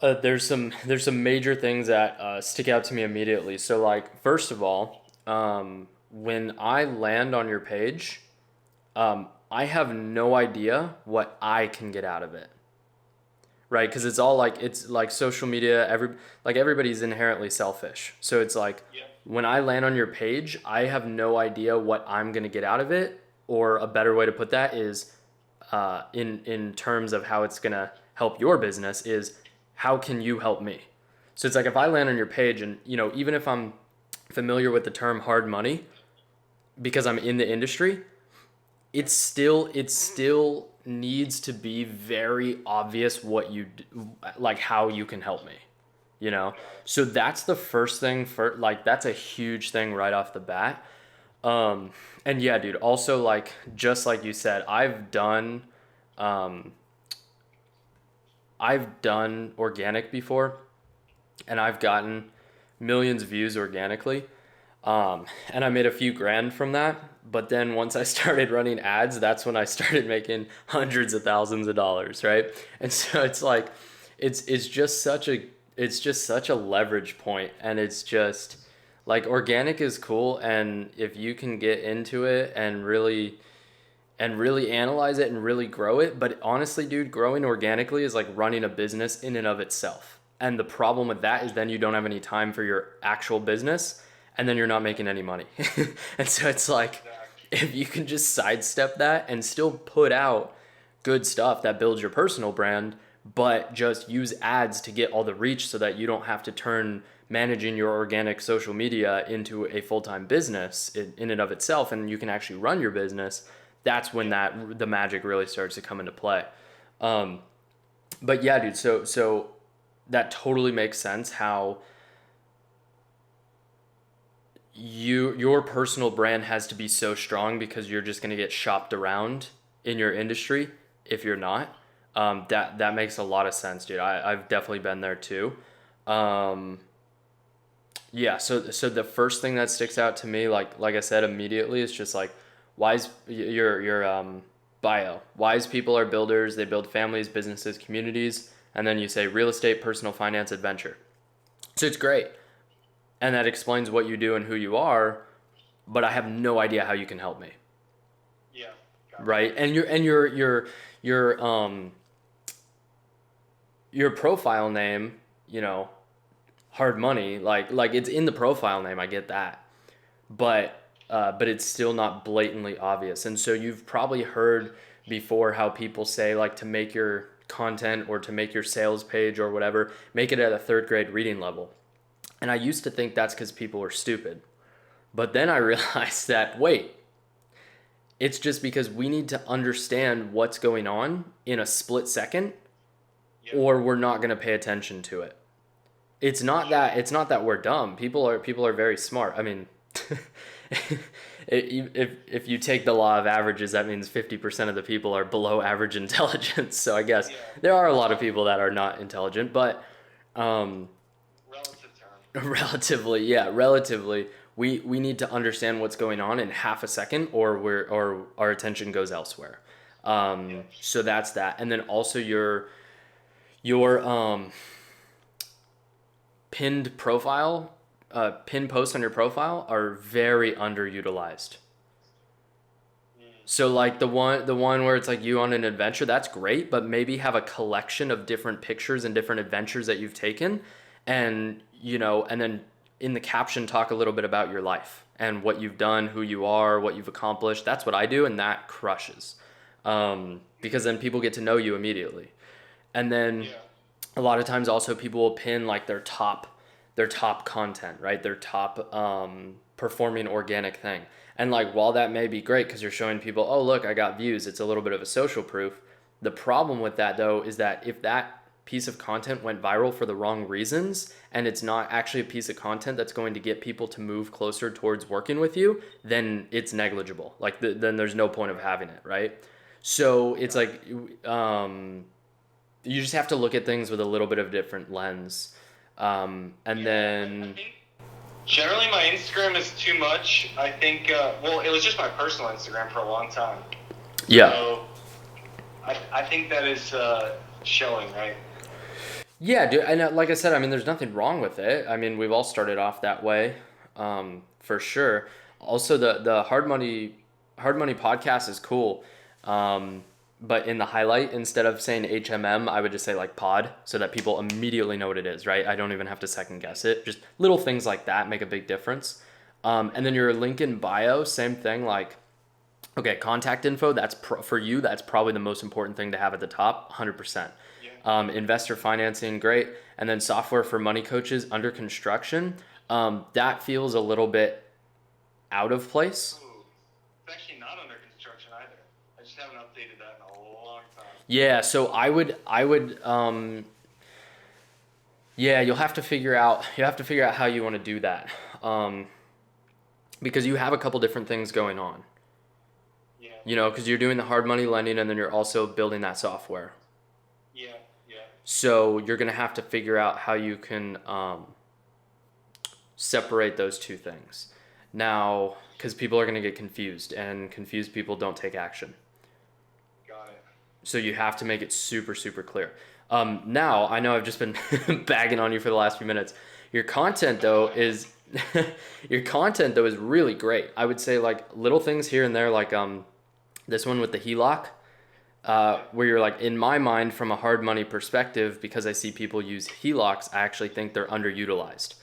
There's some major things that stick out to me immediately. So like first of all, when I land on your page, I have no idea what I can get out of it, right? Because it's like social media. Everybody's inherently selfish. So it's like Yeah. when I land on your page, I have no idea what I'm gonna get out of it. Or a better way to put that is, in terms of how it's gonna help your business, is how can you help me? So it's like if I land on your page and even if I'm familiar with the term hard money because I'm in the industry, it still needs to be very obvious what like how you can help me, you know. Got it. So that's the first thing, for like that's a huge thing right off the bat. And yeah, dude, also like just like you said, um I've done organic before, and I've gotten millions of views organically. And I made a few grand from that. But then once I started running ads, that's when I started making hundreds of thousands of dollars, right? And so it's like, it's just such a it's just such a leverage point, and it's just like organic is cool, and if you can get into it and really analyze it and really grow it. But honestly, dude, growing organically is like running a business in and of itself. And the problem with that is then you don't have any time for your actual business, and then you're not making any money. And so it's like, Exactly. if you can just sidestep that and still put out good stuff that builds your personal brand, but just use ads to get all the reach so that you don't have to turn managing your organic social media into a full-time business in and of itself, and you can actually run your business. That's when Yeah. the magic really starts to come into play. um, but yeah, dude, so that totally makes sense how your personal brand has to be so strong, because you're just going to get shopped around in your industry if you're not. That makes a lot of sense, dude. I've definitely been there too. Um, yeah, so the first thing that sticks out to me, like I said immediately, is just like wise your bio. Wise people are builders. They build families, businesses, communities, and then you say real estate, personal finance, adventure. So it's great, and that explains what you do and who you are. But I have no idea how you can help me, Yeah. Gotcha. right? And your your profile name, you know, hard money, like it's in the profile name. I get that, but it's still not blatantly obvious. And so you've probably heard before how people say like to make your content or to make your sales page or whatever, make it at a third grade reading level. And I used to think that's because people are stupid. But then I realized that, wait, it's just because we need to understand what's going on in a split second, Yep. or we're not going to pay attention to it. It's For not sure. that it's not that we're dumb. People are very smart. I mean, if you take the law of averages, that means 50% of the people are below average intelligence. So I guess Yeah. there are a lot of people that are not intelligent, but um, Relative term. relatively, yeah, relatively, we need to understand what's going on in half a second, or our attention goes elsewhere. Yeah. So that's that, and then also your pinned profile, pinned posts on your profile are very underutilized. Mm. So like the one where it's like you on an adventure, that's great, but maybe have a collection of different pictures and different adventures that you've taken, and then in the caption talk a little bit about your life and what you've done, who you are, what you've accomplished. That's what I do, and that crushes. Because then people get to know you immediately. And then Yeah. a lot of times also people will pin like their top content, right? Their top performing organic thing. And like while that may be great because you're showing people, oh look, I got views, it's a little bit of a social proof. The problem with that though is that if that piece of content went viral for the wrong reasons, and it's not actually a piece of content that's going to get people to move closer towards working with you, then it's negligible. Like then there's no point of Right. having it, right? So it's Got it. like, you just have to look at things with a little bit of different lens. And Yeah. I then, think generally my Instagram is too much. I think, well, it was just my personal Instagram for a long time. yeah, So I think that is showing, right? Yeah, dude, and like I said, I mean, there's nothing wrong with it. I mean, we've all started off that way, for sure. Also, the hard money podcast is cool, but in the highlight, instead of saying HMM, I would just say like pod, so that people immediately know what it is, right? I don't even have to second guess it. Just little things like that make a big difference. And then your link in bio, same thing. Like, okay, contact info. For you. That's probably the most important thing to have at the top, 100%. Yeah. Investor financing, great. And then software for money coaches under construction. That feels a little bit out of place. Ooh, it's actually not under construction either. I just haven't updated that in a long time. Yeah, so yeah, you'll have to figure out how you want to do that. Um, because you have a couple different things going on. Yeah. You know, because you're doing the hard money lending and then you're also building that software. Yeah. Yeah. So you're gonna have to figure out how you can separate those two things. Now, because people are gonna get confused, and confused people don't take action. Got it. So you have to make it super, super clear. Now, I know I've just been bagging on you for the last few minutes. Your content though is your content though is really great. I would say like little things here and there, like this one with the HELOC, where you're like, in my mind, from a hard money perspective, because I see people use HELOCs, I actually think they're underutilized.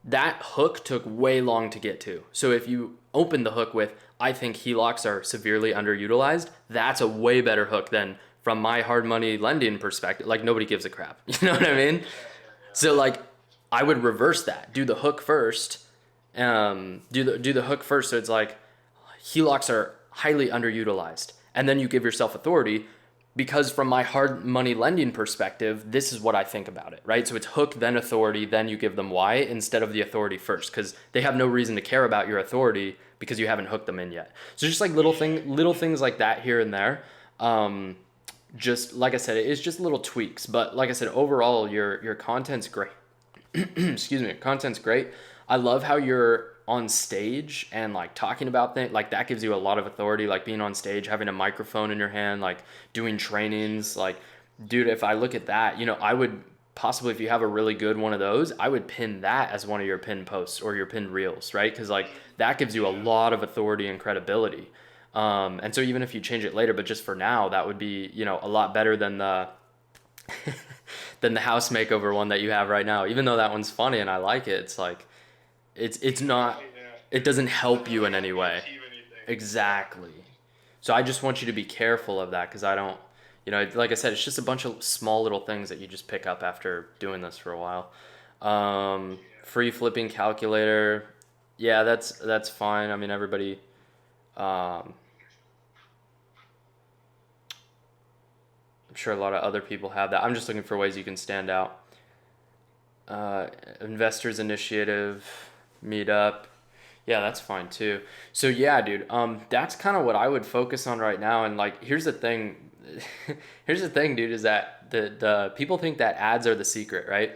That hook took way long to get to. So if you open the hook with, I think HELOCs are severely underutilized, that's a way better hook than from my hard money lending perspective. Like nobody gives a crap. You know what I mean? So like I would reverse that. Do the hook first. Do the hook first. So it's like HELOCs are highly underutilized. And then you give yourself authority because from my hard money lending perspective, this is what I think about it, right? So it's hook, then authority, then you give them why instead of the authority first, because they have no reason to care about your authority because you haven't hooked them in yet. So just like little things like that here and there. Just like I said, it's just little tweaks. But like I said, overall, your content's great. Excuse me, content's great. I love how you're on stage and like talking about things like that gives you a lot of authority, like being on stage, having a microphone in your hand, like doing trainings. Like, dude, if I look at that, you know, I would possibly, if you have a really good one of those, I would pin that as one of your pinned posts or your pinned reels, right? Because like that gives you a lot of authority and credibility. And so even if you change it later, but just for now, that would be, you know, a lot better than the than the house makeover one that you have right now. Even though that one's funny and I like it, it's like it's not, Yeah. it doesn't help Doesn't you in really any help me way. achieve anything. Exactly. So I just want you to be careful of that because I don't, you know, like I said, it's just a bunch of small little things that you just pick up after doing this for a while. Free flipping calculator, yeah, that's fine. I mean, everybody, um, I'm sure a lot of other people have that. I'm just looking for ways you can stand out. Uh, Investors Initiative, Meetup. Yeah, that's fine too. So yeah, dude, that's kind of what I would focus on right now. And like, here's the thing, here's the thing, dude, is that the people think that ads are the secret, right?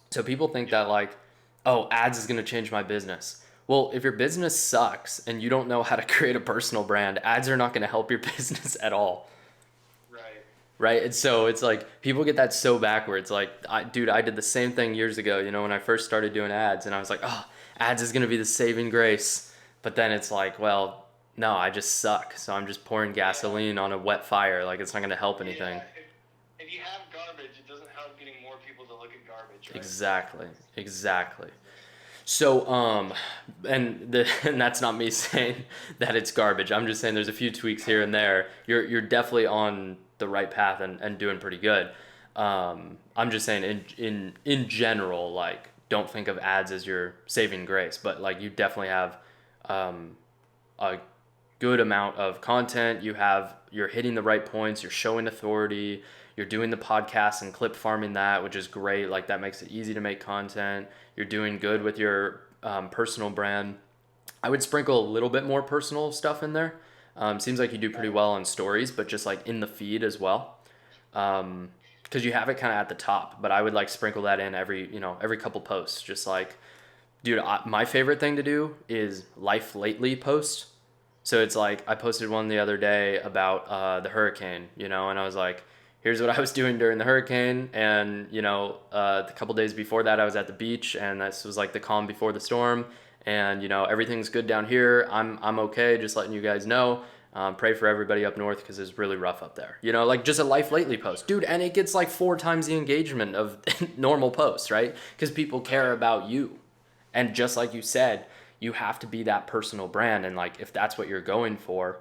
So people think that like, oh, ads is gonna change my business. Well, if your business sucks and you don't know how to create a personal brand, ads are not gonna help your business at all. Right. Right? And so it's like people get that so backwards. Like, dude, I did the same thing years ago, you know, when I first started doing ads, and I was like, oh, ads is going to be the saving grace. But then it's like, well, no, I just suck. So I'm just pouring Yeah. gasoline on a wet fire. Like, it's not going to help anything. Yeah. If you have garbage, it doesn't help getting more people to look at garbage, right? Exactly. Exactly. So, and that's not me saying that it's garbage. I'm just saying there's a few tweaks here and there. You're definitely on the right path and doing pretty good. I'm just saying in general, like don't think of ads as your saving grace, but like you definitely have um, a good amount of content. You're hitting the right points. You're showing authority. You're doing the podcast and clip farming that, which is great. Like that makes it easy to make content. You're doing good with your personal brand. I would sprinkle a little bit more personal stuff in there. Seems like you do pretty well on stories, but just like in the feed as well. Because you have it kind of at the top, but I would like sprinkle that in every couple posts. Just like, dude, my favorite thing to do is life lately posts. So it's like I posted one the other day about the hurricane, you know, and I was like, here's what I was doing during the hurricane, and a couple days before that I was at the beach, and this was like the calm before the storm, and everything's good down here. I'm okay. Just letting you guys know. Pray for everybody up north because it's really rough up there. Like just a life lately post, dude, and it gets like 4 times the engagement of normal posts, right? Because people care about you, and just like you said, you have to be that personal brand, and like if that's what you're going for,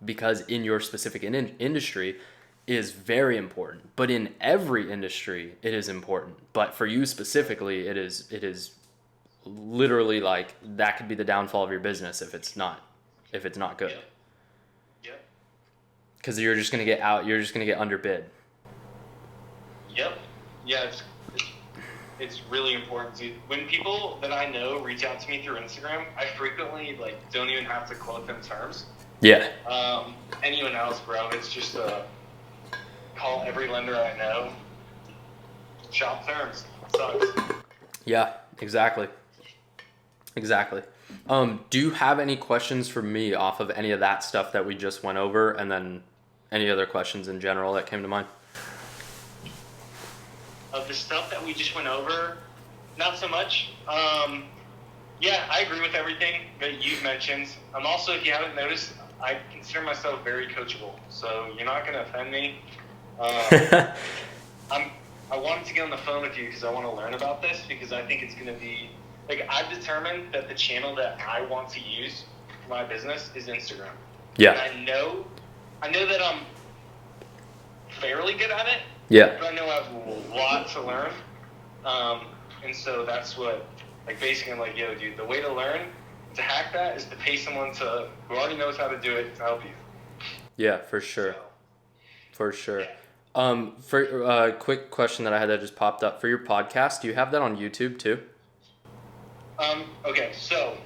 because in your specific industry is very important, but in every industry it is important, but for you specifically it is literally like that could be the downfall of your business if it's not good. Yep. Yep. Because you're just going to get underbid. Yep. Yeah, it's really important, dude. When people that I know reach out to me through Instagram, I frequently like don't even have to quote them terms. Yeah. Anyone else, bro? It's just call every lender I know. Shop terms. Sucks. Yeah. Exactly. Do you have any questions for me off of any of that stuff that we just went over, and then any other questions in general that came to mind? Of the stuff that we just went over, not so much. Yeah, I agree with everything that you've mentioned. I'm also, if you haven't noticed, I consider myself very coachable, so you're not going to offend me. I wanted to get on the phone with you because I want to learn about this, because I think it's going to be, like, I've determined that the channel that I want to use for my business is Instagram. Yeah. And I know that I'm fairly good at it. Yeah. But I know I have a lot to learn. And so that's what, like, basically I'm like, yo, dude, the way to learn, to hack that, is to pay someone who already knows how to do it to help you. Yeah, for sure. So, For sure. yeah. For quick question that I had that just popped up. For your podcast, do you have that on YouTube too? Okay, so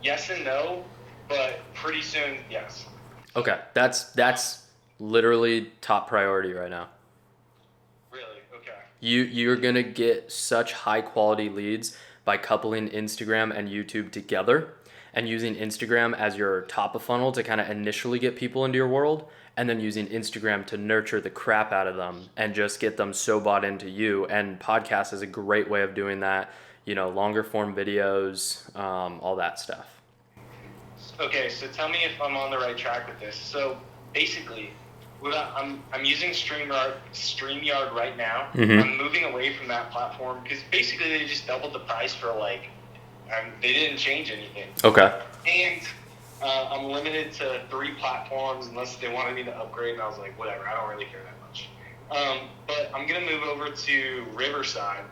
yes and no, but pretty soon, yes. Okay, that's literally top priority right now. Really? Okay. You're gonna get such high quality leads by coupling Instagram and YouTube together, and using Instagram as your top of funnel to kind of initially get people into your world, and then using Instagram to nurture the crap out of them and just get them so bought into you. And podcast is a great way of doing that. Longer form videos, all that stuff. Okay, so tell me if I'm on the right track with this. So basically, I'm using StreamYard right now. Mm-hmm. I'm moving away from that platform because basically they just doubled the price for they didn't change anything. Okay. And I'm limited to 3 platforms unless they wanted me to upgrade, and I was like, whatever, I don't really care that much. But I'm going to move over to Riverside,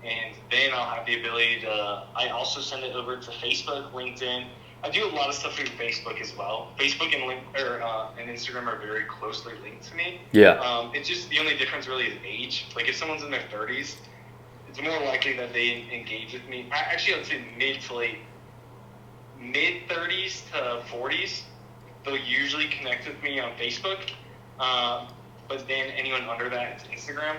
and then I'll have the ability to, I also send it over to Facebook, LinkedIn. I do a lot of stuff through Facebook as well. Facebook and Instagram are very closely linked to me. Yeah. It's just, the only difference really is age. Like, if someone's in their 30s, it's more likely that they engage with me. Actually, I would say mid 30s to 40s, they'll usually connect with me on Facebook. But then anyone under that is Instagram,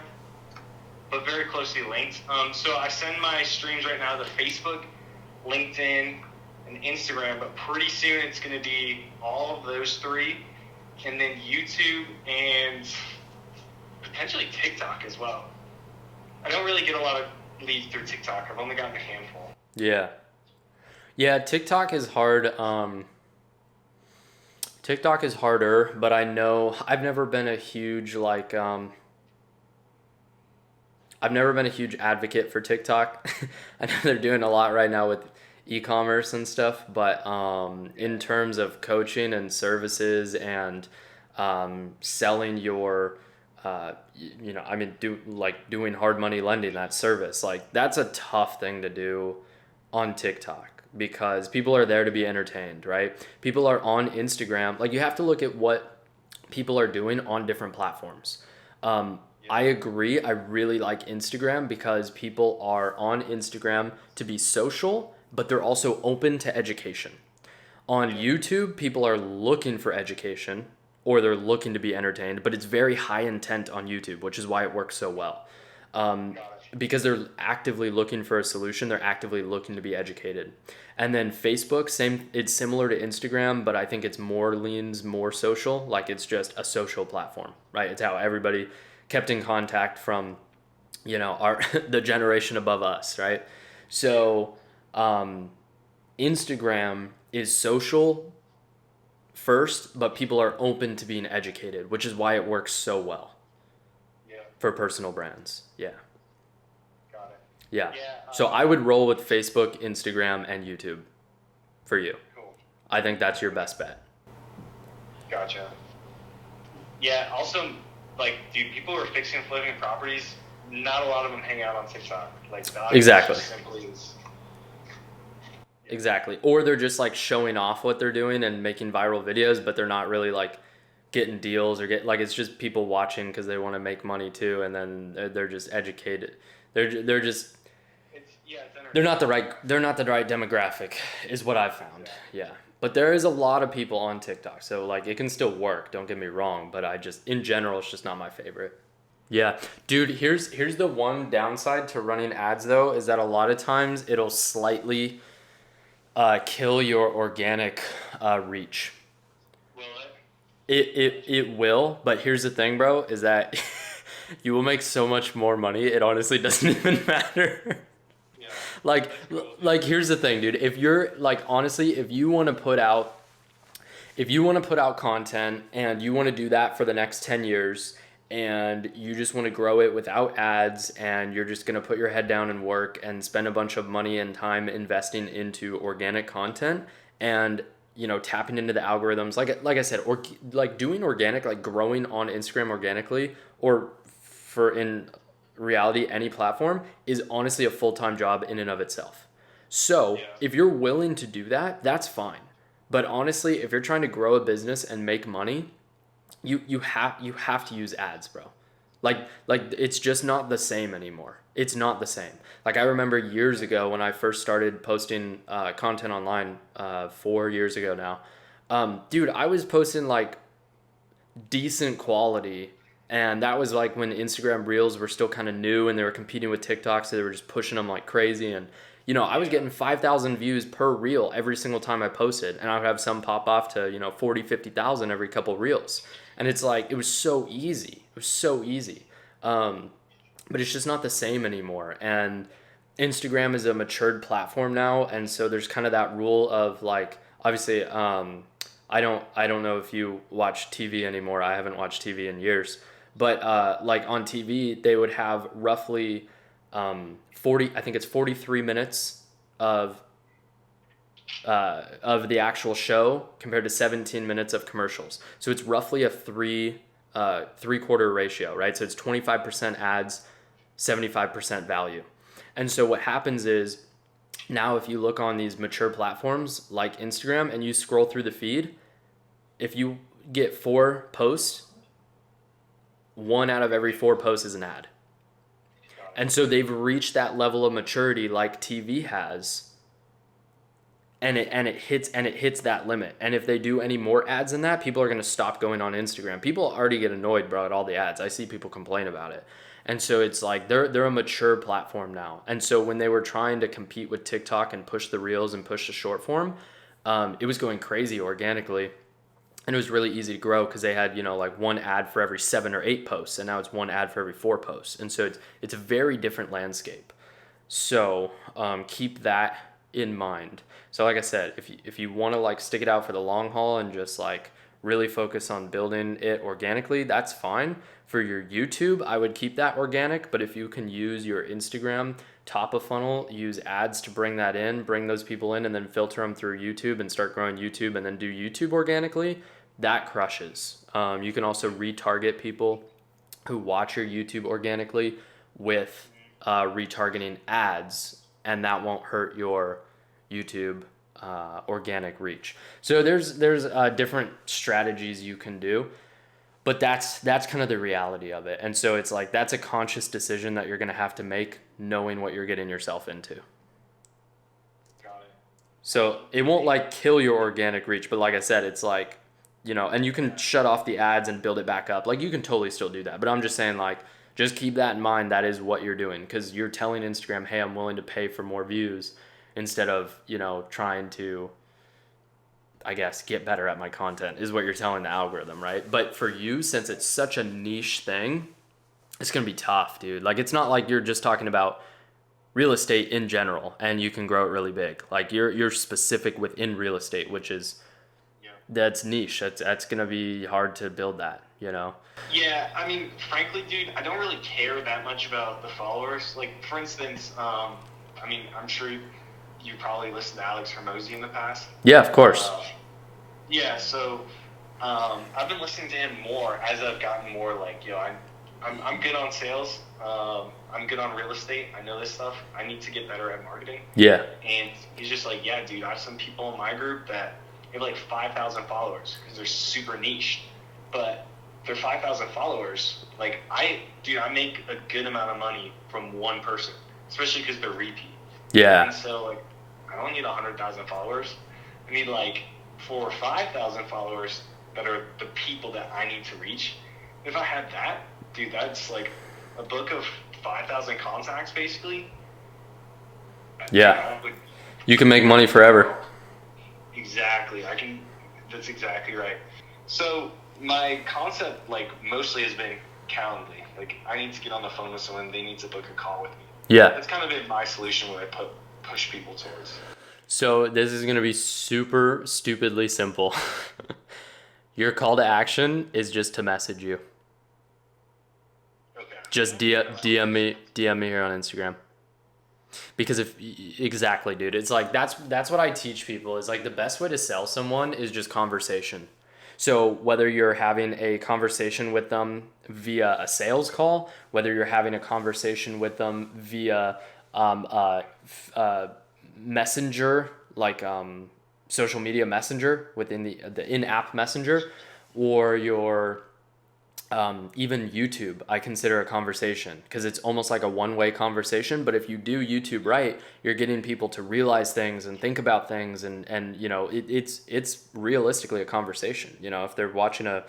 but very closely linked. So I send my streams right now to Facebook, LinkedIn, and Instagram, but pretty soon it's going to be all of those 3, and then YouTube and potentially TikTok as well. I don't really get a lot of leads through TikTok. I've only gotten a handful. Yeah, TikTok is hard. TikTok is harder, but I know I've never been a huge advocate for TikTok. I know they're doing a lot right now with e-commerce and stuff, but in terms of coaching and services and selling your doing hard money lending, that service, like, that's a tough thing to do on TikTok, because people are there to be entertained, right? People are on Instagram. Like, you have to look at what people are doing on different platforms. I agree. I really like Instagram because people are on Instagram to be social, but they're also open to education. On YouTube, people are looking for education, or they're looking to be entertained, but it's very high intent on YouTube, which is why it works so well. Because they're actively looking for a solution. They're actively looking to be educated. And then Facebook, same. It's similar to Instagram, but I think it's leans more social. Like it's just a social platform, right? It's how everybody kept in contact from, our the generation above us, right? So, Instagram is social first, but people are open to being educated, which is why it works so well Yeah. for personal brands. Yeah. Got it. Yeah. Yeah. So I would roll with Facebook, Instagram, and YouTube for you. Cool. I think that's your best bet. Gotcha. Yeah. Also, like, dude, people who are fixing and flipping properties, not a lot of them hang out on TikTok. Like, that Exactly. just simply is. Exactly. Or they're just like showing off what they're doing and making viral videos, but they're not really like getting deals or it's just people watching because they want to make money too, and then they're just educated. They're just they're not the right demographic is what I've found. Yeah. But there is a lot of people on TikTok, so like it can still work, don't get me wrong, but I just in general it's just not my favorite. Yeah. Dude, here's the one downside to running ads though, is that a lot of times it'll slightly kill your organic reach. Will it? It will, but here's the thing, bro, is that you will make so much more money. It honestly doesn't even matter. Yeah. Like here's the thing, dude. If you're like honestly, if you want to put out content and you want to do that for the next 10 years and you just want to grow it without ads and you're just going to put your head down and work and spend a bunch of money and time investing into organic content and tapping into the algorithms like I said, or like doing organic, like growing on Instagram organically, or for in reality any platform, is honestly a full-time job in and of itself. So if you're willing to do that, that's fine. But honestly, if you're trying to grow a business and make money, you have to use ads, bro. Like it's just not the same anymore. It's not the same. Like I remember years ago when I first started posting content online, 4 years ago now. Dude, I was posting like decent quality, and that was like when Instagram Reels were still kind of new and they were competing with TikTok, so they were just pushing them like crazy. And I was getting 5,000 views per reel every single time I posted, and I would have some pop off to 40, 50,000 every couple reels. And it's like it was so easy. It was so easy. But it's just not the same anymore. And Instagram is a matured platform now, and so there's kind of that rule of like, obviously, I don't know if you watch TV anymore. I haven't watched TV in years, but like on TV, they would have roughly 40. I think it's 43 minutes of the actual show compared to 17 minutes of commercials. So it's roughly a three-quarter ratio, right? So it's 25% ads, 75% value. And so what happens is now if you look on these mature platforms like Instagram and you scroll through the feed, if you get 4 posts, 1 out of every 4 posts is an ad. And so they've reached that level of maturity like TV has. And it hits that limit. And if they do any more ads than that, people are going to stop going on Instagram. People already get annoyed, bro, at all the ads. I see people complain about it. And so it's like they're a mature platform now. And so when they were trying to compete with TikTok and push the reels and push the short form, it was going crazy organically. And it was really easy to grow because they had, like 1 ad for every 7 or 8 posts. And now it's 1 ad for every 4 posts. And so it's a very different landscape. So keep that in mind. So like I said, if you want to like stick it out for the long haul and just like really focus on building it organically, that's fine. For your YouTube, I would keep that organic, but if you can use your Instagram top of funnel, use ads to bring those people in, and then filter them through YouTube and start growing YouTube and then do YouTube organically, that crushes. You can also retarget people who watch your YouTube organically with retargeting ads, and that won't hurt your YouTube organic reach. So there's different strategies you can do, but that's kind of the reality of it. And so it's like that's a conscious decision that you're going to have to make, knowing what you're getting yourself into. Got it. So it won't like kill your organic reach, but like I said, it's like, and you can shut off the ads and build it back up. Like you can totally still do that, but I'm just saying like Just keep that in mind. That is what you're doing, because you're telling Instagram, hey, I'm willing to pay for more views instead of, trying to, I guess, get better at my content is what you're telling the algorithm, right? But for you, since it's such a niche thing, it's going to be tough, dude. Like, it's not like you're just talking about real estate in general and you can grow it really big. Like, you're specific within real estate, which is, Yeah. that's niche. That's going to be hard to build that, Yeah, I mean, frankly, dude, I don't really care that much about the followers. Like, for instance, I mean, I'm sure you probably listened to Alex Hormozy in the past. Yeah, of course. Yeah, so I've been listening to him more as I've gotten more like, I'm good on sales. I'm good on real estate. I know this stuff. I need to get better at marketing. Yeah. And he's just like, yeah, dude, I have some people in my group that have like 5,000 followers because they're super niche. But they're 5,000 followers. Like, I make a good amount of money from one person, especially because they're repeat. Yeah. And so, like, I don't need 100,000 followers. I need like 4,000 or 5,000 followers that are the people that I need to reach. If I had that, dude, that's like a book of 5,000 contacts, basically. Yeah. You can make money forever. Exactly. That's exactly right. So my concept, like, mostly has been Calendly. Like, I need to get on the phone with someone. They need to book a call with me. Yeah. That's kind of been my solution what I push people towards. So this is going to be super stupidly simple. Your call to action is just to message you. Okay. Just DM me here on Instagram. Because exactly, dude, it's like that's what I teach people is like the best way to sell someone is just conversation. So whether you're having a conversation with them via a sales call, whether you're having a conversation with them via messenger, like social media messenger within the in-app messenger, or your even YouTube, I consider a conversation because it's almost like a one-way conversation. But if you do YouTube right, you're getting people to realize things and think about things, and it's realistically a conversation. If they're watching a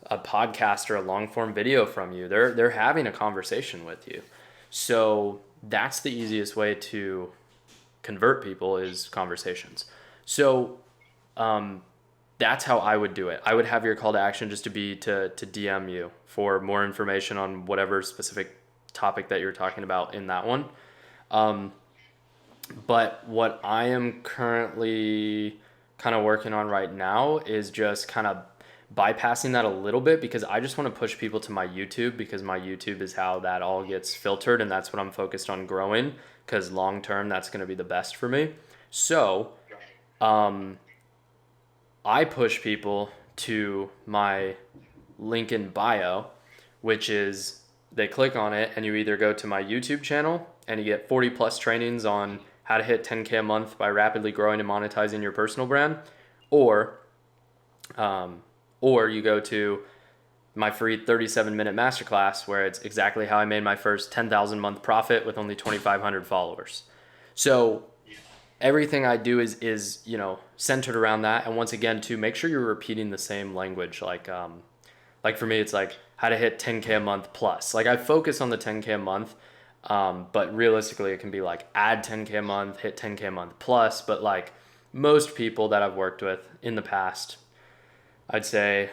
podcast or a long-form video from you, they're having a conversation with you. So that's the easiest way to convert people is conversations. So that's how I would do it. I would have your call to action just to be to DM you for more information on whatever specific topic that you're talking about in that one. But what I am currently kind of working on right now is just kind of bypassing that a little bit because I just want to push people to my YouTube because my YouTube is how that all gets filtered and that's what I'm focused on growing because long term that's going to be the best for me. So I push people to my link in bio, which is they click on it and you either go to my YouTube channel and you get 40 plus trainings on how to hit 10K a month by rapidly growing and monetizing your personal brand, or you go to my free 37-minute masterclass where it's exactly how I made my first 10,000 month profit with only 2,500 followers. So everything I do is centered around that. And once again, to make sure you're repeating the same language. Like for me, it's like how to hit 10K a month plus. Like I focus on the 10K a month, but realistically it can be like add 10K a month, hit 10K a month plus. But like most people that I've worked with in the past, I'd say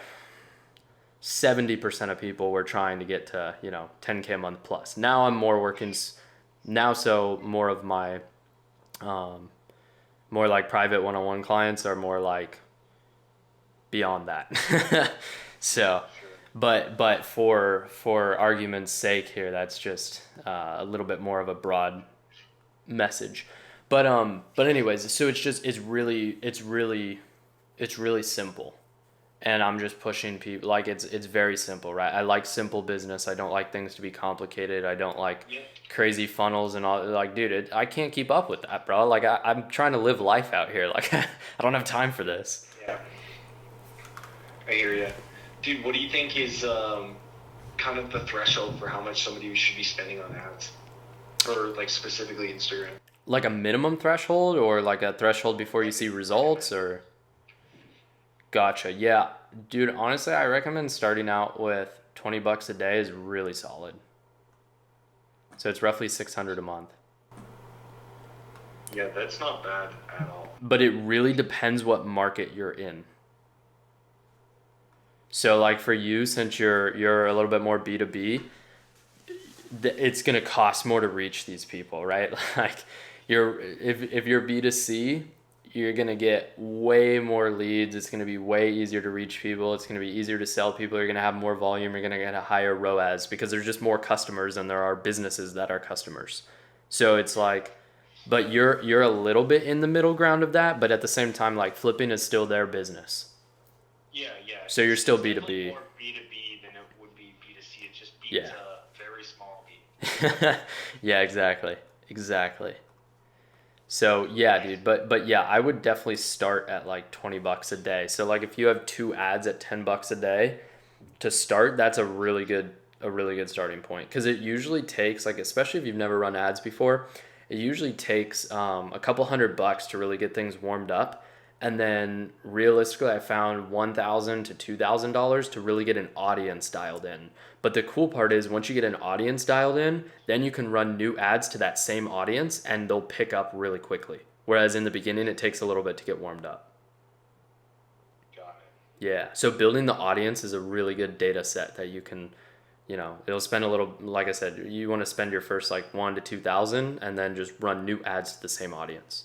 70% of people were trying to get to, 10K a month plus. Now I'm more working so more of my, more like private one-on-one clients are more like beyond that. So, but for argument's sake here, that's just a little bit more of a broad message. But anyways, so it's really simple. And I'm just pushing people like it's very simple, right? I like simple business. I don't like things to be complicated. I don't like crazy funnels and all. Like, dude, I can't keep up with that, bro. Like, I'm trying to live life out here. Like, I don't have time for this. Yeah, I hear you, dude. What do you think is kind of the threshold for how much somebody should be spending on ads, or like specifically Instagram? Like a minimum threshold, or like a threshold before you see results, or? Gotcha. Yeah, dude, honestly, I recommend starting out with $20 a day is really solid. So it's roughly 600 a month. Yeah, that's not bad at all. But it really depends what market you're in. So like for you, since you're a little bit more B2B, it's gonna cost more to reach these people, right? Like if you're B2C, you're gonna get way more leads. It's gonna be way easier to reach people. It's gonna be easier to sell people. You're gonna have more volume. You're gonna get a higher ROAS because there's just more customers than there are businesses that are customers. So it's like, but you're a little bit in the middle ground of that, but at the same time, like flipping is still their business. Yeah, yeah. So you're still definitely B2B. more B2B than it would be B2C. It's just B Yeah. to very small B. Yeah, exactly. Exactly. So yeah, dude, but yeah, I would definitely start at like 20 bucks a day. So like if you have two ads at 10 bucks a day to start, that's a really good starting point because it usually takes like especially if you've never run ads before, it usually takes a couple $100 to really get things warmed up. And then realistically, I found $1,000 to $2,000 to really get an audience dialed in. But the cool part is once you get an audience dialed in, then you can run new ads to that same audience and they'll pick up really quickly. Whereas in the beginning, it takes a little bit to get warmed up. Got Yeah. So building the audience is a really good data set that you can, it'll spend a little, like I said, you want to spend your first like 1 to 2,000 and then just run new ads to the same audience.